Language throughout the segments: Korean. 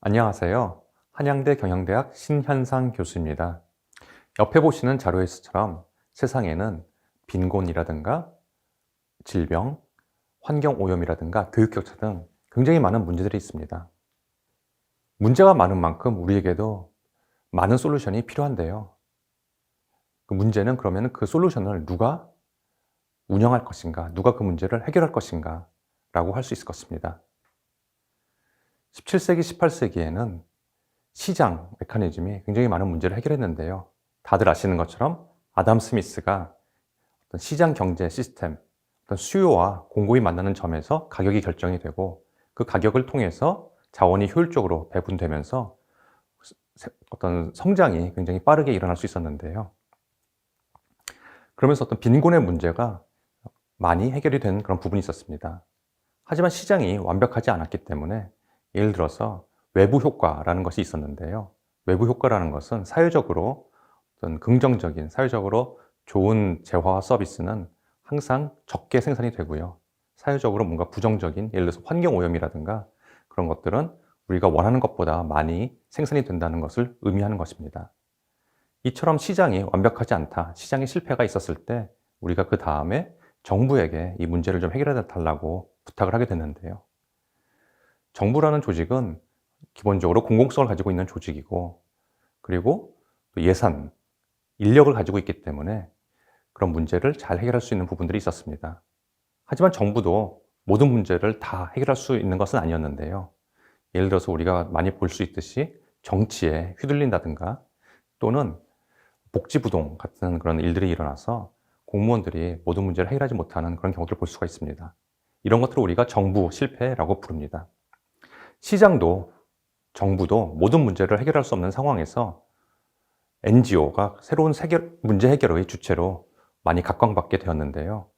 안녕하세요. 한양대 경영대학 신현상 교수입니다. 옆에 보시는 자료에서처럼 세상에는 빈곤이라든가 질병, 환경오염이라든가 교육격차 등 굉장히 많은 문제들이 있습니다. 문제가 많은 만큼 우리에게도 많은 솔루션이 필요한데요. 그 문제는 그러면 그 솔루션을 누가 운영할 것인가, 누가 그 문제를 해결할 것인가 라고 할 수 있을 것입니다. 17세기, 18세기에는 시장 메커니즘이 굉장히 많은 문제를 해결했는데요. 다들 아시는 것처럼 아담 스미스가 어떤 시장 경제 시스템, 어떤 수요와 공급이 만나는 점에서 가격이 결정이 되고 그 가격을 통해서 자원이 효율적으로 배분되면서 어떤 성장이 굉장히 빠르게 일어날 수 있었는데요. 그러면서 어떤 빈곤의 문제가 많이 해결이 된 그런 부분이 있었습니다. 하지만 시장이 완벽하지 않았기 때문에 예를 들어서 외부 효과라는 것이 있었는데요. 외부 효과라는 것은 사회적으로 어떤 긍정적인, 사회적으로 좋은 재화와 서비스는 항상 적게 생산이 되고요. 사회적으로 뭔가 부정적인, 예를 들어서 환경오염이라든가 그런 것들은 우리가 원하는 것보다 많이 생산이 된다는 것을 의미하는 것입니다. 이처럼 시장이 완벽하지 않다, 시장에 실패가 있었을 때 우리가 그 다음에 정부에게 이 문제를 좀 해결해 달라고 부탁을 하게 됐는데요. 정부라는 조직은 기본적으로 공공성을 가지고 있는 조직이고, 그리고 예산, 인력을 가지고 있기 때문에 그런 문제를 잘 해결할 수 있는 부분들이 있었습니다. 하지만 정부도 모든 문제를 다 해결할 수 있는 것은 아니었는데요. 예를 들어서 우리가 많이 볼 수 있듯이 정치에 휘둘린다든가 또는 복지부동 같은 그런 일들이 일어나서 공무원들이 모든 문제를 해결하지 못하는 그런 경우들을 볼 수가 있습니다. 이런 것들을 우리가 정부 실패라고 부릅니다. 시장도 정부도 모든 문제를 해결할 수 없는 상황에서 NGO가 새로운 문제 해결의 주체로 많이 각광받게 되었는데요.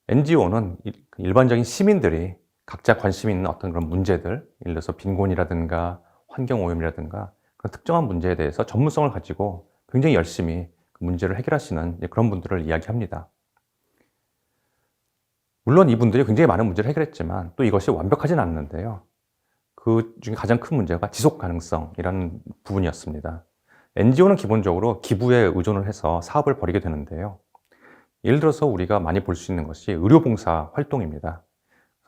NGO는 일반적인 시민들이 각자 관심 있는 어떤 그런 문제들, 예를 들어서 빈곤이라든가 환경오염이라든가 그런 특정한 문제에 대해서 전문성을 가지고 굉장히 열심히 그 문제를 해결하시는 그런 분들을 이야기합니다. 물론 이분들이 굉장히 많은 문제를 해결했지만 또 이것이 완벽하진 않는데요. 그 중에 가장 큰 문제가 지속 가능성이라는 부분이었습니다. NGO는 기본적으로 기부에 의존을 해서 사업을 벌이게 되는데요. 예를 들어서 우리가 많이 볼 수 있는 것이 의료봉사 활동입니다.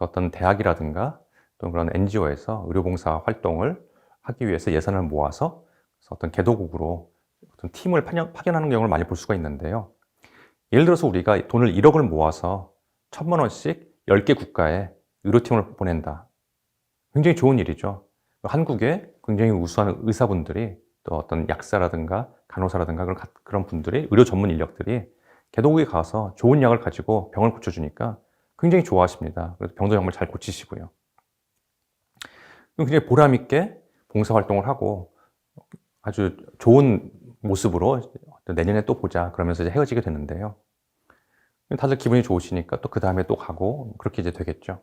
어떤 대학이라든가 또는 그런 NGO에서 의료봉사 활동을 하기 위해서 예산을 모아서 어떤 개도국으로 어떤 팀을 파견하는 경우를 많이 볼 수가 있는데요. 예를 들어서 우리가 돈을 1억을 모아서 1,000만 원씩 10개 국가에 의료팀을 보낸다. 굉장히 좋은 일이죠. 한국에 굉장히 우수한 의사분들이 또 어떤 약사라든가 간호사라든가 그런 분들이, 의료 전문 인력들이 개도국에 가서 좋은 약을 가지고 병을 고쳐주니까 굉장히 좋아하십니다. 그래서 병도 정말 잘 고치시고요. 굉장히 보람있게 봉사활동을 하고 아주 좋은 모습으로 내년에 또 보자 그러면서 이제 헤어지게 되는데요. 다들 기분이 좋으시니까 또 그 다음에 또 가고 그렇게 이제 되겠죠.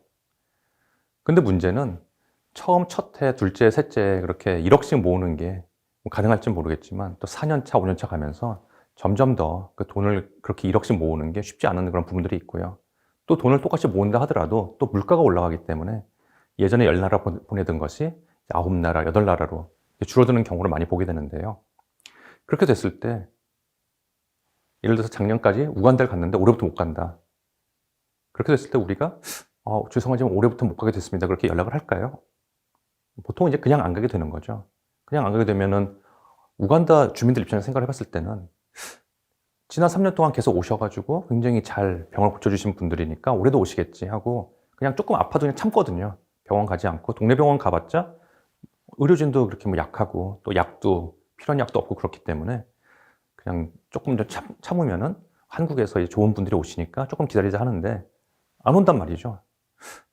근데 문제는 처음 첫 해, 둘째, 셋째 그렇게 1억씩 모으는 게 가능할지 모르겠지만 또 4년차, 5년차 가면서 점점 더 그 돈을 그렇게 1억씩 모으는 게 쉽지 않은 그런 부분들이 있고요. 또 돈을 똑같이 모은다 하더라도 또 물가가 올라가기 때문에 예전에 10나라 보내던 것이 9나라, 8나라로 줄어드는 경우를 많이 보게 되는데요. 그렇게 됐을 때 예를 들어서 작년까지 우간다를 갔는데 올해부터 못 간다. 그렇게 됐을 때 우리가 죄송하지만 올해부터 못 가게 됐습니다. 그렇게 연락을 할까요? 보통 이제 그냥 안 가게 되는 거죠. 그냥 안 가게 되면은 우간다 주민들 입장에서 생각을 해봤을 때는 지난 3년 동안 계속 오셔가지고 굉장히 잘 병을 고쳐주신 분들이니까 올해도 오시겠지 하고 그냥 조금 아파도 그냥 참거든요. 병원 가지 않고 동네 병원 가봤자 의료진도 그렇게 뭐 약하고 또 약도 필요한 약도 없고 그렇기 때문에 그냥 조금 더 참으면은 한국에서 좋은 분들이 오시니까 조금 기다리자 하는데 안 온단 말이죠.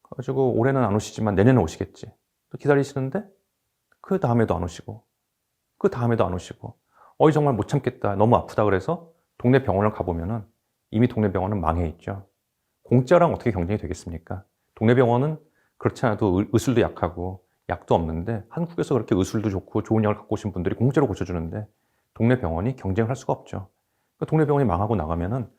그래가지고 올해는 안 오시지만 내년에 오시겠지. 또 기다리시는데 그 다음에도 안 오시고 그 다음에도 안 오시고 정말 못 참겠다 너무 아프다 그래서 동네 병원을 가보면은 이미 동네 병원은 망해 있죠. 공짜랑 어떻게 경쟁이 되겠습니까? 동네 병원은 그렇지 않아도 의술도 약하고 약도 없는데 한국에서 그렇게 의술도 좋고 좋은 약을 갖고 오신 분들이 공짜로 고쳐주는데 동네 병원이 경쟁을 할 수가 없죠. 동네 병원이 망하고 나가면은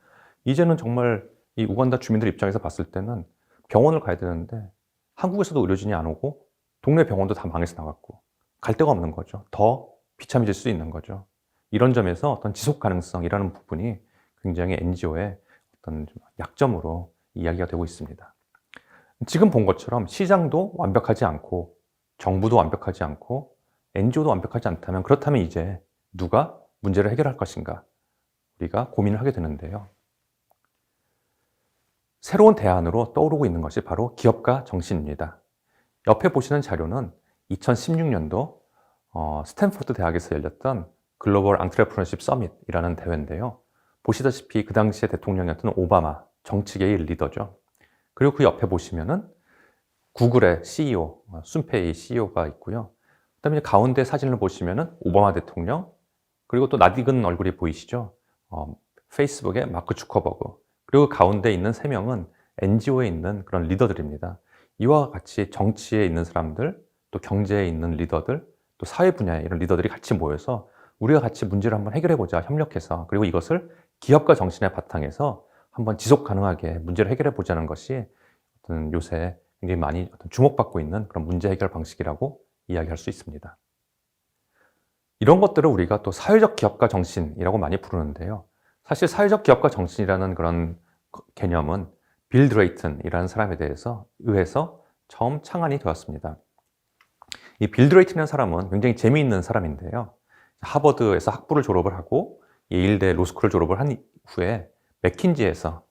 이제는 정말 이 우간다 주민들 입장에서 봤을 때는 병원을 가야 되는데 한국에서도 의료진이 안 오고 동네 병원도 다 망해서 나갔고 갈 데가 없는 거죠. 더 비참해질 수 있는 거죠. 이런 점에서 어떤 지속 가능성이라는 부분이 굉장히 NGO의 어떤 약점으로 이야기가 되고 있습니다. 지금 본 것처럼 시장도 완벽하지 않고 정부도 완벽하지 않고 NGO도 완벽하지 않다면, 그렇다면 이제 누가 문제를 해결할 것인가 우리가 고민을 하게 되는데요. 새로운 대안으로 떠오르고 있는 것이 바로 기업가 정신입니다. 옆에 보시는 자료는 2016년도 스탠포드 대학에서 열렸던 글로벌 앙트레프너십 서밋이라는 대회인데요. 보시다시피 그 당시에 대통령이었던 오바마, 정치계의 리더죠. 그리고 그 옆에 보시면은 구글의 CEO, 순페이 CEO가 있고요. 그다음에 가운데 사진을 보시면은 오바마 대통령, 그리고 또 낯익은 얼굴이 보이시죠? 페이스북의 마크 주커버그, 그리고 가운데 있는 3명은 NGO에 있는 그런 리더들입니다. 이와 같이 정치에 있는 사람들, 또 경제에 있는 리더들, 또 사회 분야의 이런 리더들이 같이 모여서 우리가 같이 문제를 한번 해결해보자, 협력해서. 그리고 이것을 기업가 정신의 바탕에서 한번 지속 가능하게 문제를 해결해보자는 것이 어떤 요새 굉장히 많이 주목받고 있는 그런 문제 해결 방식이라고 이야기할 수 있습니다. 이런 것들을 우리가 또 사회적 기업가 정신이라고 많이 부르는데요. 사실 사회적 기업가 정신이라는 그런 개념은 빌 드레이튼이라는 사람에 의해서 처음 창안이 되었습니다. 이 빌 드레이튼이라는 사람은 굉장히 재미있는 사람인데요. 하버드에서 학부를 졸업을 하고 예일대 로스쿨을 졸업을 한 후에 맥킨지에서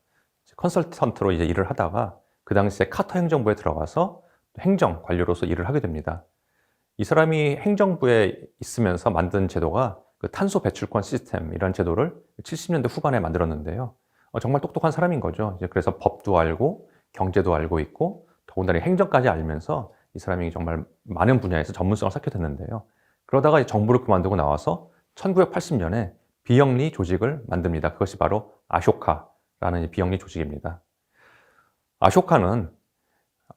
컨설턴트로 이제 일을 하다가 그 당시에 카터 행정부에 들어가서 행정 관료로서 일을 하게 됩니다. 이 사람이 행정부에 있으면서 만든 제도가 그 탄소 배출권 시스템이라는 제도를 70년대 후반에 만들었는데요. 정말 똑똑한 사람인 거죠. 그래서 법도 알고 경제도 알고 있고 더군다나 행정까지 알면서 이 사람이 정말 많은 분야에서 전문성을 쌓게 됐는데요. 그러다가 정부를 그만두고 나와서 1980년에 비영리 조직을 만듭니다. 그것이 바로 아쇼카라는 비영리 조직입니다. 아쇼카는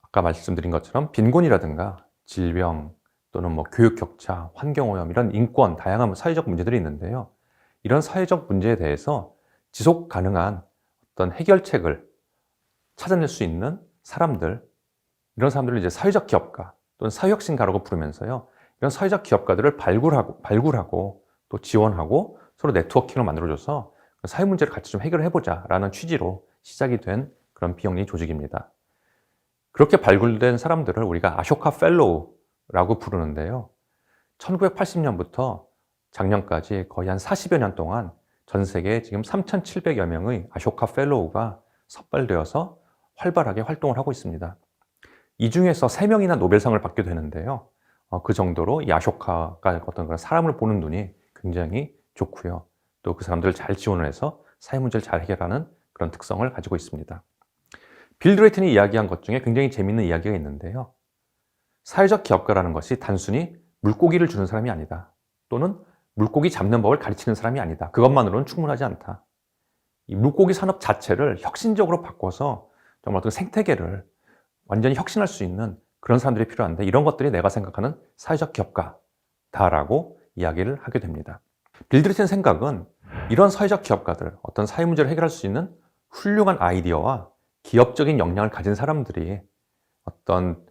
아까 말씀드린 것처럼 빈곤이라든가 질병 또는 교육 격차, 환경오염, 이런 인권, 다양한 사회적 문제들이 있는데요. 이런 사회적 문제에 대해서 지속 가능한 어떤 해결책을 찾아낼 수 있는 사람들, 이런 사람들을 이제 사회적 기업가 또는 사회혁신가라고 부르면서요. 이런 사회적 기업가들을 발굴하고 또 지원하고 서로 네트워킹을 만들어줘서 사회 문제를 같이 좀 해결해보자라는 취지로 시작이 된 그런 비영리 조직입니다. 그렇게 발굴된 사람들을 우리가 아쇼카 펠로우라고 부르는데요. 1980년부터 작년까지 거의 한 40여 년 동안 전 세계에 지금 3,700여 명의 아쇼카 펠로우가 선발되어서 활발하게 활동을 하고 있습니다. 이 중에서 3명이나 노벨상을 받게 되는데요. 그 정도로 이 아쇼카가 어떤 그런 사람을 보는 눈이 굉장히 좋고요. 또 그 사람들을 잘 지원을 해서 사회 문제를 잘 해결하는 그런 특성을 가지고 있습니다. 빌 드레이튼이 이야기한 것 중에 굉장히 재미있는 이야기가 있는데요. 사회적 기업가라는 것이 단순히 물고기를 주는 사람이 아니다. 또는 물고기 잡는 법을 가르치는 사람이 아니다. 그것만으로는 충분하지 않다. 이 물고기 산업 자체를 혁신적으로 바꿔서 정말 어떤 생태계를 완전히 혁신할 수 있는 그런 사람들이 필요한데, 이런 것들이 내가 생각하는 사회적 기업가다라고 이야기를 하게 됩니다. 빌 드레이튼의 생각은 이런 사회적 기업가들, 어떤 사회 문제를 해결할 수 있는 훌륭한 아이디어와 기업적인 역량을 가진 사람들이 어떤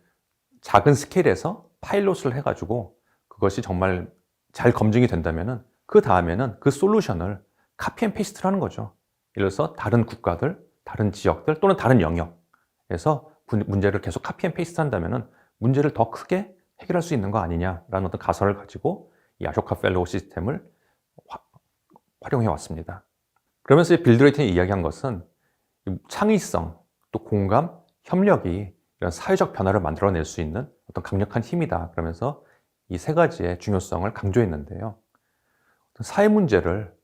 작은 스케일에서 파일럿을 해가지고 그것이 정말 잘 검증이 된다면은 그 다음에는 그 솔루션을 카피 앤 페이스트를 하는 거죠. 예를 들어서 다른 국가들, 다른 지역들 또는 다른 영역에서 문제를 계속 카피 앤 페이스트 한다면은 문제를 더 크게 해결할 수 있는 거 아니냐라는 어떤 가설을 가지고 이 아쇼카 펠로우 시스템을 활용해 왔습니다. 그러면서 빌 드레이튼이 이야기한 것은 창의성, 또 공감, 협력이 이런 사회적 변화를 만들어낼 수 있는 어떤 강력한 힘이다. 그러면서 이 3가지의 중요성을 강조했는데요. 사회 문제를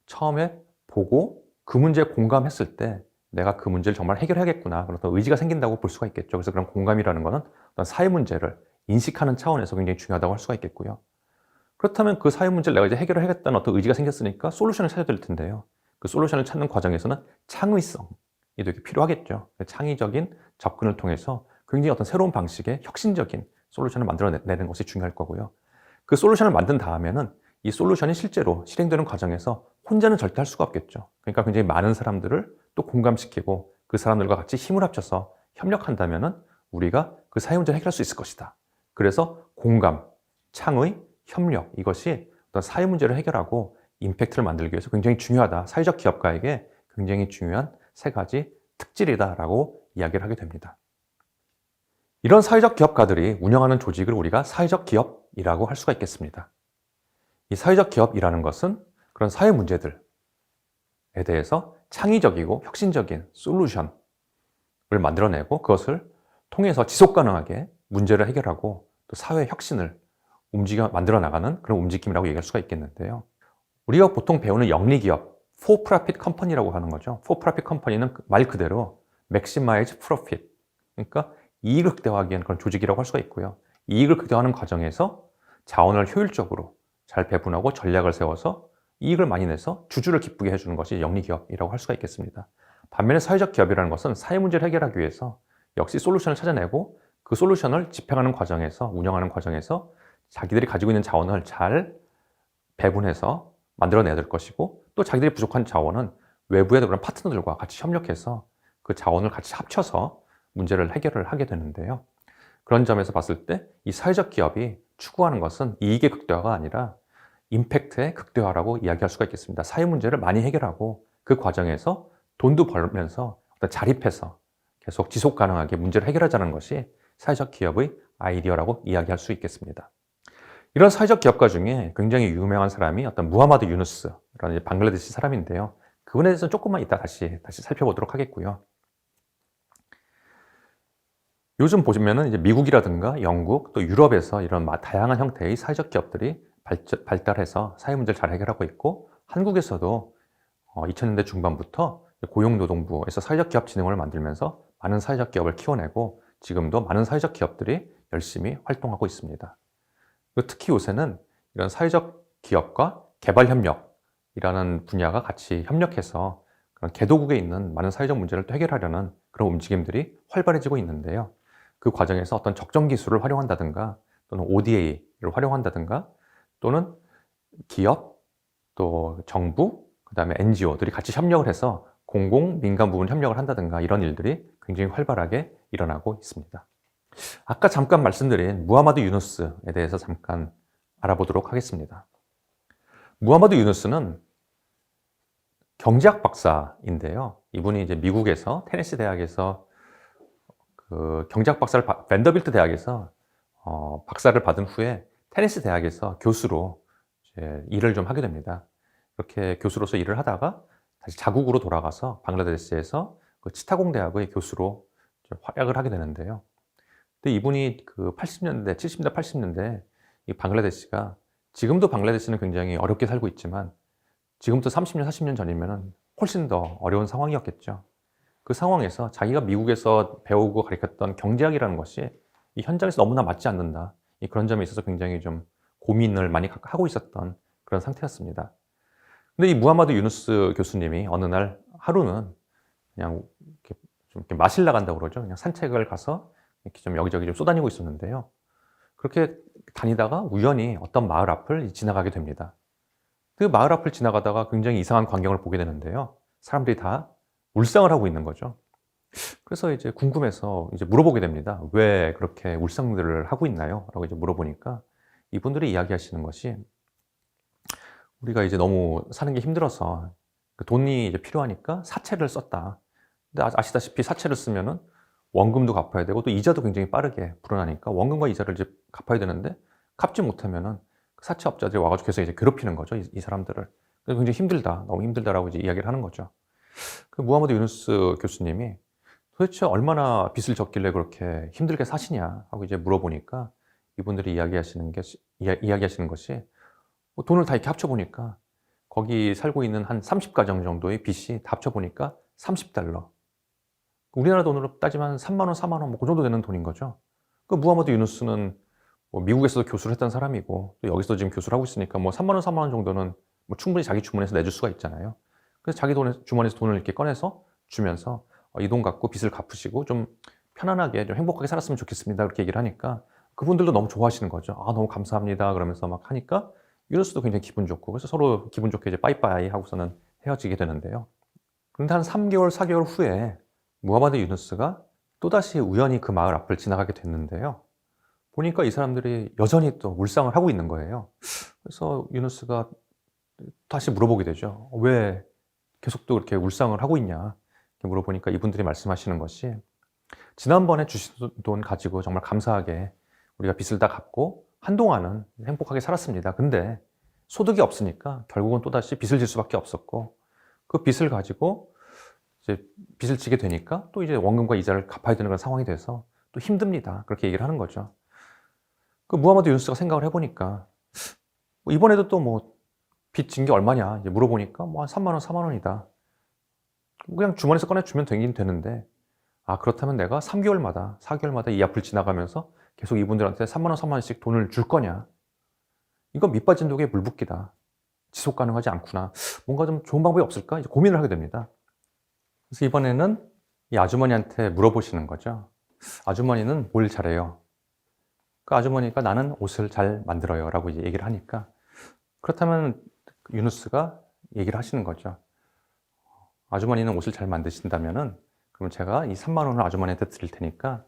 처음에 보고 그 문제에 공감했을 때 내가 그 문제를 정말 해결해야겠구나, 그런 어떤 의지가 생긴다고 볼 수가 있겠죠. 그래서 그런 공감이라는 것은 어떤 사회 문제를 인식하는 차원에서 굉장히 중요하다고 할 수가 있겠고요. 그렇다면 그 사회 문제를 내가 이제 해결을 하겠다는 어떤 의지가 생겼으니까 솔루션을 찾아야 될 텐데요. 그 솔루션을 찾는 과정에서는 창의성이 되게 필요하겠죠. 창의적인 접근을 통해서 굉장히 어떤 새로운 방식의 혁신적인 솔루션을 만들어내는 것이 중요할 거고요. 그 솔루션을 만든 다음에는 이 솔루션이 실제로 실행되는 과정에서 혼자는 절대 할 수가 없겠죠. 그러니까 굉장히 많은 사람들을 또 공감시키고 그 사람들과 같이 힘을 합쳐서 협력한다면은 우리가 그 사회 문제를 해결할 수 있을 것이다. 그래서 공감, 창의, 협력, 이것이 어떤 사회 문제를 해결하고 임팩트를 만들기 위해서 굉장히 중요하다. 사회적 기업가에게 굉장히 중요한 세 가지 특질이다라고 이야기를 하게 됩니다. 이런 사회적 기업가들이 운영하는 조직을 우리가 사회적 기업이라고 할 수가 있겠습니다. 이 사회적 기업이라는 것은 그런 사회 문제들에 대해서 창의적이고 혁신적인 솔루션을 만들어내고 그것을 통해서 지속 가능하게 문제를 해결하고 또 사회 혁신을 만들어 나가는 그런 움직임이라고 얘기할 수가 있겠는데요. 우리가 보통 배우는 영리기업, for profit company라고 하는 거죠. for profit company는 말 그대로 maximize profit, 그러니까 이익을 극대화하기 위한 그런 조직이라고 할 수가 있고요. 이익을 극대화하는 과정에서 자원을 효율적으로 잘 배분하고 전략을 세워서 이익을 많이 내서 주주를 기쁘게 해주는 것이 영리기업이라고 할 수가 있겠습니다. 반면에 사회적 기업이라는 것은 사회 문제를 해결하기 위해서 역시 솔루션을 찾아내고 그 솔루션을 집행하는 과정에서, 운영하는 과정에서 자기들이 가지고 있는 자원을 잘 배분해서 만들어내야 될 것이고 또 자기들이 부족한 자원은 외부의 그런 파트너들과 같이 협력해서 그 자원을 같이 합쳐서 문제를 해결을 하게 되는데요. 그런 점에서 봤을 때 이 사회적 기업이 추구하는 것은 이익의 극대화가 아니라 임팩트의 극대화라고 이야기할 수가 있겠습니다. 사회 문제를 많이 해결하고 그 과정에서 돈도 벌면서 자립해서 계속 지속 가능하게 문제를 해결하자는 것이 사회적 기업의 아이디어라고 이야기할 수 있겠습니다. 이런 사회적 기업가 중에 굉장히 유명한 사람이 어떤 무하마드 유누스라는 방글라데시 사람인데요. 그분에 대해서 조금만 이따 다시 살펴보도록 하겠고요. 요즘 보시면은 이제 미국이라든가 영국 또 유럽에서 이런 다양한 형태의 사회적 기업들이 발달해서 사회 문제를 잘 해결하고 있고 한국에서도 2000년대 중반부터 고용노동부에서 사회적 기업 진흥원을 만들면서 많은 사회적 기업을 키워내고 지금도 많은 사회적 기업들이 열심히 활동하고 있습니다. 특히 요새는 이런 사회적 기업과 개발협력이라는 분야가 같이 협력해서 그런 개도국에 있는 많은 사회적 문제를 또 해결하려는 그런 움직임들이 활발해지고 있는데요. 그 과정에서 어떤 적정 기술을 활용한다든가 또는 ODA를 활용한다든가 또는 기업, 또 정부, 그 다음에 NGO들이 같이 협력을 해서 공공, 민간 부분 협력을 한다든가 이런 일들이 굉장히 활발하게 일어나고 있습니다. 아까 잠깐 말씀드린 무하마드 유누스에 대해서 잠깐 알아보도록 하겠습니다. 무하마드 유누스는 경제학 박사인데요. 이분이 이제 미국에서 테네시 대학에서 그 경제학 박사를 밴더빌트 대학에서 박사를 받은 후에 테네시 대학에서 교수로 이제 일을 좀 하게 됩니다. 이렇게 교수로서 일을 하다가 다시 자국으로 돌아가서 방글라데시에서 그 치타공 대학의 교수로 활약을 하게 되는데요. 근데 이분이 그 80년대, 70년대, 80년대 이 방글라데시가 지금도 방글라데시는 굉장히 어렵게 살고 있지만 지금부터 30년, 40년 전이면 훨씬 더 어려운 상황이었겠죠. 그 상황에서 자기가 미국에서 배우고 가르쳤던 경제학이라는 것이 이 현장에서 너무나 맞지 않는다. 그런 점에 있어서 굉장히 좀 고민을 많이 하고 있었던 그런 상태였습니다. 근데 이 무하마드 유누스 교수님이 어느 날 하루는 그냥 이렇게 마실 나간다고 그러죠. 그냥 산책을 가서 이렇게 좀 여기저기 좀 쏘다니고 있었는데요. 그렇게 다니다가 우연히 어떤 마을 앞을 지나가게 됩니다. 그 마을 앞을 지나가다가 굉장히 이상한 광경을 보게 되는데요. 사람들이 다 울상을 하고 있는 거죠. 그래서 이제 궁금해서 이제 물어보게 됩니다. 왜 그렇게 울상들을 하고 있나요? 라고 이제 물어보니까 이분들이 이야기하시는 것이 우리가 이제 너무 사는 게 힘들어서 돈이 이제 필요하니까 사채를 썼다. 근데 아시다시피 사채를 쓰면은 원금도 갚아야 되고 또 이자도 굉장히 빠르게 불어나니까 원금과 이자를 이제 갚아야 되는데 갚지 못하면은 사채업자들이 와가지고 계속 이제 괴롭히는 거죠. 이 사람들을. 그래서 굉장히 힘들다. 너무 힘들다라고 이제 이야기를 하는 거죠. 그 무하마드 유누스 교수님이 도대체 얼마나 빚을 졌길래 그렇게 힘들게 사시냐 하고 이제 물어보니까 이분들이 이야기하시는 것이 돈을 다 이렇게 합쳐보니까 거기 살고 있는 한 30가정 정도의 빚이 다 합쳐보니까 $30. 우리나라 돈으로 따지면 3만 원, 4만 원, 그 정도 되는 돈인 거죠. 그 무하마드 유누스는 미국에서도 교수를 했던 사람이고 또 여기서도 지금 교수를 하고 있으니까 3만 원, 4만 원 정도는 충분히 자기 주머니에서 내줄 수가 있잖아요. 그래서 자기 주머니에서 돈을 이렇게 꺼내서 주면서 이 돈 갖고 빚을 갚으시고 좀 편안하게 좀 행복하게 살았으면 좋겠습니다. 그렇게 얘기를 하니까 그분들도 너무 좋아하시는 거죠. 너무 감사합니다. 그러면서 막 하니까 유누스도 굉장히 기분 좋고 그래서 서로 기분 좋게 이제 빠이빠이 하고서는 헤어지게 되는데요. 그런데 한 3개월, 4개월 후에 무하마드 유누스가 또다시 우연히 그 마을 앞을 지나가게 됐는데요. 보니까 이 사람들이 여전히 또 울상을 하고 있는 거예요. 그래서 유누스가 다시 물어보게 되죠. 왜 계속 또 이렇게 울상을 하고 있냐? 이렇게 물어보니까 이분들이 말씀하시는 것이, 지난번에 주신 돈 가지고 정말 감사하게 우리가 빚을 다 갚고 한동안은 행복하게 살았습니다. 근데 소득이 없으니까 결국은 또다시 빚을 질 수밖에 없었고, 그 빚을 가지고 이제 빚을 지게 되니까 또 이제 원금과 이자를 갚아야 되는 그런 상황이 돼서 또 힘듭니다. 그렇게 얘기를 하는 거죠. 그 무하마드 유누스가 생각을 해보니까, 이번에도 또 뭐 빚 진 게 얼마냐 이제 물어보니까 뭐 한 3만 원, 4만 원이다. 그냥 주머니에서 꺼내주면 되긴 되는데, 아, 그렇다면 내가 3개월마다, 4개월마다 이 앞을 지나가면서 계속 이분들한테 3만 원, 3만 원씩 돈을 줄 거냐? 이건 밑빠진 독에 물 붓기다. 지속 가능하지 않구나. 뭔가 좀 좋은 방법이 없을까? 이제 고민을 하게 됩니다. 그래서 이번에는 이 아주머니한테 물어보시는 거죠. 아주머니는 뭘 잘해요? 그 아주머니가 나는 옷을 잘 만들어요 라고 이제 얘기를 하니까, 그렇다면 유누스가 얘기를 하시는 거죠. 아주머니는 옷을 잘 만드신다면은, 그러면 제가 이 3만 원을 아주머니한테 드릴 테니까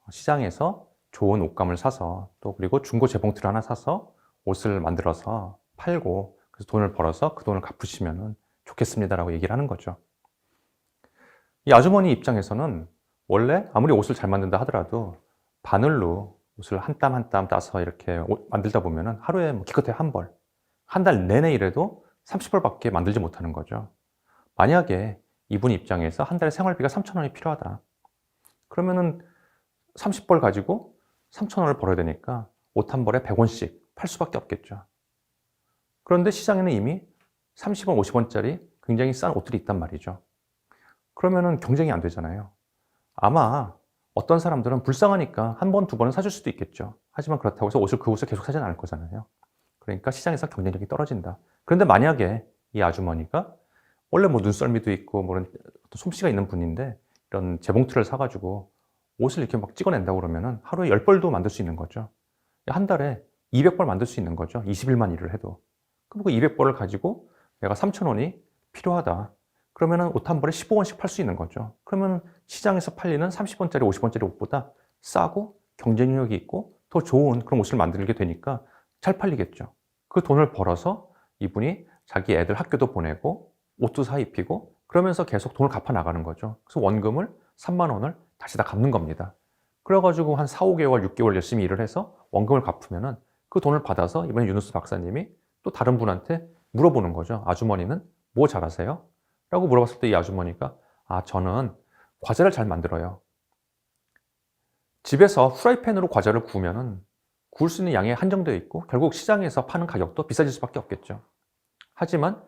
시장에서 좋은 옷감을 사서, 또 그리고 중고 재봉틀 하나 사서 옷을 만들어서 팔고, 그래서 돈을 벌어서 그 돈을 갚으시면 좋겠습니다라고 얘기를 하는 거죠. 이 아주머니 입장에서는 원래 아무리 옷을 잘 만든다 하더라도 바늘로 옷을 한 땀 한 땀 따서 이렇게 만들다 보면은 하루에 뭐 기껏해야 한 벌, 한 달 내내 일해도 30벌밖에 만들지 못하는 거죠. 만약에 이분 입장에서 한 달에 생활비가 3,000원이 필요하다. 그러면은 30벌 가지고 3,000원을 벌어야 되니까 옷 한 벌에 100원씩 팔 수밖에 없겠죠. 그런데 시장에는 이미 30원, 50원짜리 굉장히 싼 옷들이 있단 말이죠. 그러면은 경쟁이 안 되잖아요. 아마 어떤 사람들은 불쌍하니까 한 번, 두 번은 사줄 수도 있겠죠. 하지만 그렇다고 해서 그 옷을 계속 사지는 않을 거잖아요. 그러니까 시장에서 경쟁력이 떨어진다. 그런데 만약에 이 아주머니가 원래 뭐 눈썰미도 있고 뭐 솜씨가 있는 분인데 이런 재봉틀을 사가지고 옷을 이렇게 막 찍어낸다고 그러면은 하루에 10벌도 만들 수 있는 거죠. 한 달에 200벌 만들 수 있는 거죠. 20일만 일을 해도. 그럼 그 200벌을 가지고 내가 3,000원이 필요하다. 그러면은 옷 한 벌에 15원씩 팔 수 있는 거죠. 그러면 시장에서 팔리는 30원짜리, 50원짜리 옷보다 싸고 경쟁력이 있고 더 좋은 그런 옷을 만들게 되니까 잘 팔리겠죠. 그 돈을 벌어서 이분이 자기 애들 학교도 보내고 옷도 사 입히고 그러면서 계속 돈을 갚아 나가는 거죠. 그래서 원금을 3만 원을 다시 다 갚는 겁니다. 그래가지고 한 4, 5개월, 6개월 열심히 일을 해서 원금을 갚으면은 그 돈을 받아서 이번에 유누스 박사님이 또 다른 분한테 물어보는 거죠. 아주머니는 뭐 잘하세요? 라고 물어봤을 때 이 아주머니가, 아, 저는 과자를 잘 만들어요. 집에서 프라이팬으로 과자를 구우면은 구울 수 있는 양이 한정되어 있고 결국 시장에서 파는 가격도 비싸질 수밖에 없겠죠. 하지만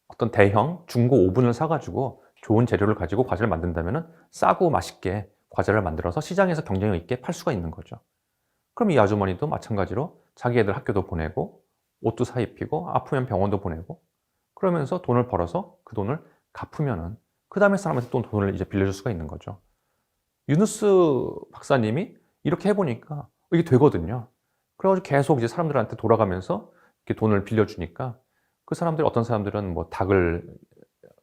어떤 대형 중고 오븐을 사가지고 좋은 재료를 가지고 과자를 만든다면 싸고 맛있게 과자를 만들어서 시장에서 경쟁력 있게 팔 수가 있는 거죠. 그럼 이 아주머니도 마찬가지로 자기 애들 학교도 보내고 옷도 사 입히고 아프면 병원도 보내고 그러면서 돈을 벌어서 그 돈을 갚으면은 그 다음에 사람한테 또 돈을 이제 빌려줄 수가 있는 거죠. 유누스 박사님이 이렇게 해보니까 이게 되거든요. 그래가지고 계속 이제 사람들한테 돌아가면서 이렇게 돈을 빌려주니까 그 사람들, 어떤 사람들은 뭐 닭을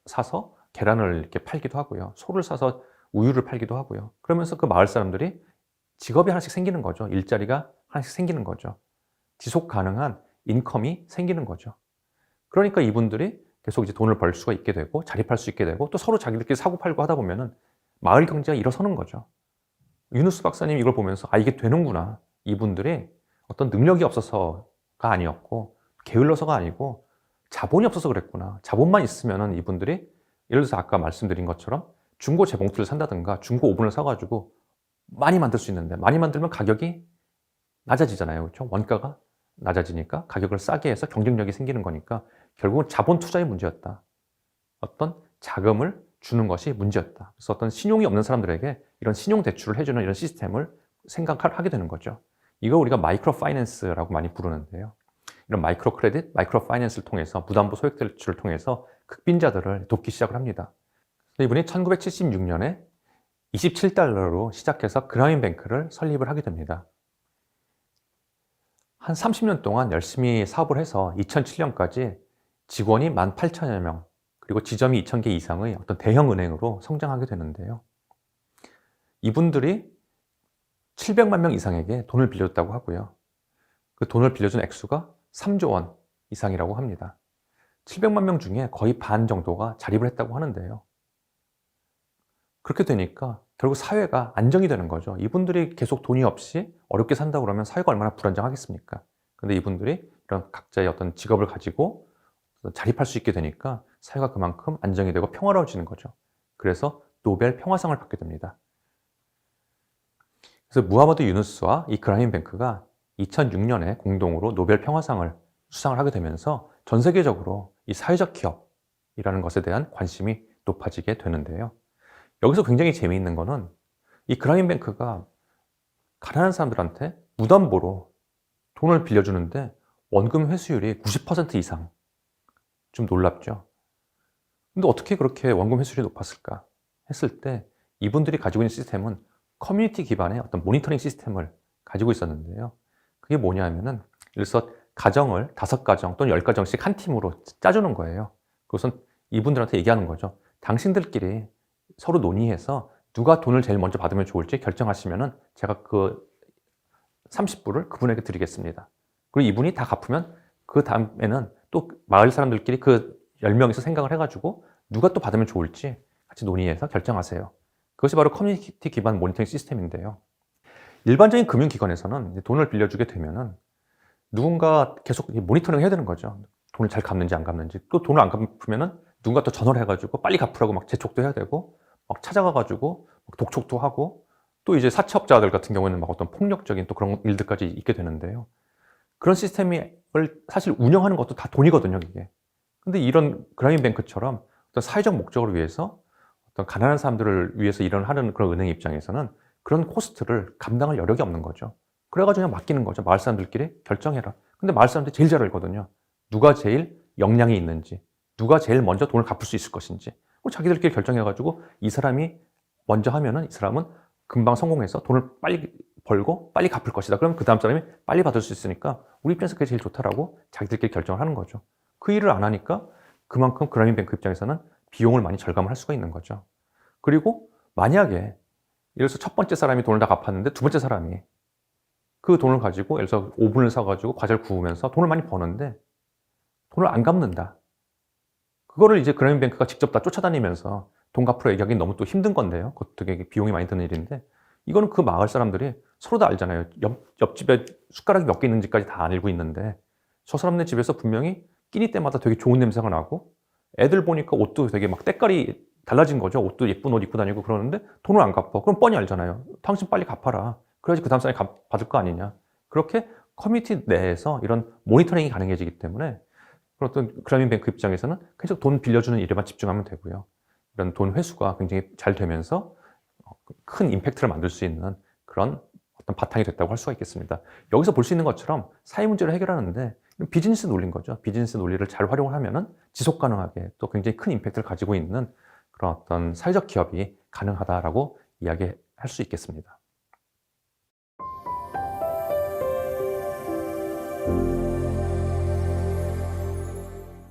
사서 계란을 이렇게 팔기도 하고요. 소를 사서 우유를 팔기도 하고요. 그러면서 그 마을 사람들이 직업이 하나씩 생기는 거죠. 일자리가 하나씩 생기는 거죠. 지속 가능한 인컴이 생기는 거죠. 그러니까 이분들이 계속 이제 돈을 벌 수가 있게 되고 자립할 수 있게 되고 또 서로 자기들끼리 사고 팔고 하다 보면은 마을 경제가 일어서는 거죠. 유누스 박사님이 이걸 보면서 아, 이게 되는구나. 이분들이 어떤 능력이 없어서가 아니었고 게을러서가 아니고 자본이 없어서 그랬구나. 자본만 있으면은 이분들이 예를 들어서 아까 말씀드린 것처럼 중고 재봉틀을 산다든가 중고 오븐을 사가지고 많이 만들 수 있는데 많이 만들면 가격이 낮아지잖아요. 그렇죠? 원가가 낮아지니까 가격을 싸게 해서 경쟁력이 생기는 거니까 결국은 자본 투자의 문제였다. 어떤 자금을 주는 것이 문제였다. 그래서 어떤 신용이 없는 사람들에게 이런 신용 대출을 해주는 이런 시스템을 생각하게 되는 거죠. 이거 우리가 마이크로 파이낸스라고 많이 부르는데요. 이런 마이크로 크레딧, 마이크로 파이낸스를 통해서 무담보 소액 대출을 통해서 극빈자들을 돕기 시작을 합니다. 이분이 1976년에 27달러로 시작해서 그라민뱅크를 설립을 하게 됩니다. 한 30년 동안 열심히 사업을 해서 2007년까지 직원이 18,000여 명, 그리고 지점이 2,000개 이상의 어떤 대형 은행으로 성장하게 되는데요. 이분들이 700만 명 이상에게 돈을 빌려줬다고 하고요. 그 돈을 빌려준 액수가 3조 원 이상이라고 합니다. 700만 명 중에 거의 반 정도가 자립을 했다고 하는데요. 그렇게 되니까 결국 사회가 안정이 되는 거죠. 이분들이 계속 돈이 없이 어렵게 산다고 그러면 사회가 얼마나 불안정하겠습니까? 근데 이분들이 이런 각자의 어떤 직업을 가지고 자립할 수 있게 되니까 사회가 그만큼 안정이 되고 평화로워지는 거죠. 그래서 노벨 평화상을 받게 됩니다. 그래서 무하마드 유누스와 이 그라민 뱅크가 2006년에 공동으로 노벨 평화상을 수상을 하게 되면서 전 세계적으로 이 사회적 기업이라는 것에 대한 관심이 높아지게 되는데요. 여기서 굉장히 재미있는 거는 이 그라민 뱅크가 가난한 사람들한테 무담보로 돈을 빌려주는데 원금 회수율이 90% 이상. 좀 놀랍죠. 근데 어떻게 그렇게 원금 회수율이 높았을까 했을 때 이분들이 가지고 있는 시스템은 커뮤니티 기반의 어떤 모니터링 시스템을 가지고 있었는데요. 그게 뭐냐 하면은 예를 들어서 가정을 5가정 또는 10가정씩 한 팀으로 짜주는 거예요. 그것은 이분들한테 얘기하는 거죠. 당신들끼리 서로 논의해서 누가 돈을 제일 먼저 받으면 좋을지 결정하시면은 제가 그 30불을 그분에게 드리겠습니다. 그리고 이분이 다 갚으면 그 다음에는 또 마을 사람들끼리 그 10명이서 생각을 해가지고 누가 또 받으면 좋을지 같이 논의해서 결정하세요. 그것이 바로 커뮤니티 기반 모니터링 시스템인데요. 일반적인 금융기관에서는 돈을 빌려주게 되면은 누군가 계속 모니터링 해야 되는 거죠. 돈을 잘 갚는지 안 갚는지. 또 돈을 안 갚으면은 누군가 또 전화를 해가지고 빨리 갚으라고 막 재촉도 해야 되고 막 찾아가가지고 독촉도 하고 또 이제 사채업자들 같은 경우에는 막 어떤 폭력적인 또 그런 일들까지 있게 되는데요. 그런 시스템을 사실 운영하는 것도 다 돈이거든요, 이게. 근데 이런 그라민 뱅크처럼 어떤 사회적 목적을 위해서 어떤 가난한 사람들을 위해서 일을 하는 그런 은행 입장에서는 그런 코스트를 감당할 여력이 없는 거죠. 그래가지고 그냥 맡기는 거죠. 마을 사람들끼리 결정해라. 근데 마을 사람들이 제일 잘 알거든요. 누가 제일 역량이 있는지, 누가 제일 먼저 돈을 갚을 수 있을 것인지. 자기들끼리 결정해가지고 이 사람이 먼저 하면은 이 사람은 금방 성공해서 돈을 빨리 벌고 빨리 갚을 것이다. 그럼 그 다음 사람이 빨리 받을 수 있으니까 우리 입장에서 그게 제일 좋다라고 자기들끼리 결정을 하는 거죠. 그 일을 안 하니까 그만큼 그라민 뱅크 입장에서는 비용을 많이 절감을 할 수가 있는 거죠. 그리고 만약에 예를 들어서 첫 번째 사람이 돈을 다 갚았는데 두 번째 사람이 그 돈을 가지고 예를 들어서 오븐을 사가지고 과자를 구우면서 돈을 많이 버는데 돈을 안 갚는다. 그거를 이제 그라민 뱅크가 직접 다 쫓아다니면서 돈 갚으러 얘기하기 너무 또 힘든 건데요. 그것도 되게 비용이 많이 드는 일인데 이거는 그 마을 사람들이 서로 다 알잖아요. 옆집에 숟가락이 몇 개 있는지까지 다 알고 있는데 저 사람네 집에서 분명히 끼니 때마다 되게 좋은 냄새가 나고 애들 보니까 옷도 되게 막 때깔이 달라진 거죠. 옷도 예쁜 옷 입고 다니고 그러는데 돈을 안 갚아. 그럼 뻔히 알잖아요. 당신 빨리 갚아라. 그래야지 그 다음 사람이 받을 거 아니냐. 그렇게 커뮤니티 내에서 이런 모니터링이 가능해지기 때문에 어떤 그라민 뱅크 입장에서는 계속 돈 빌려주는 일에만 집중하면 되고요. 이런 돈 회수가 굉장히 잘 되면서 큰 임팩트를 만들 수 있는 그런 어떤 바탕이 됐다고 할 수가 있겠습니다. 여기서 볼 수 있는 것처럼 사회 문제를 해결하는데 비즈니스 논리인 거죠. 비즈니스 논리를 잘 활용을 하면은 지속 가능하게 또 굉장히 큰 임팩트를 가지고 있는 그런 어떤 사회적 기업이 가능하다라고 이야기할 수 있겠습니다.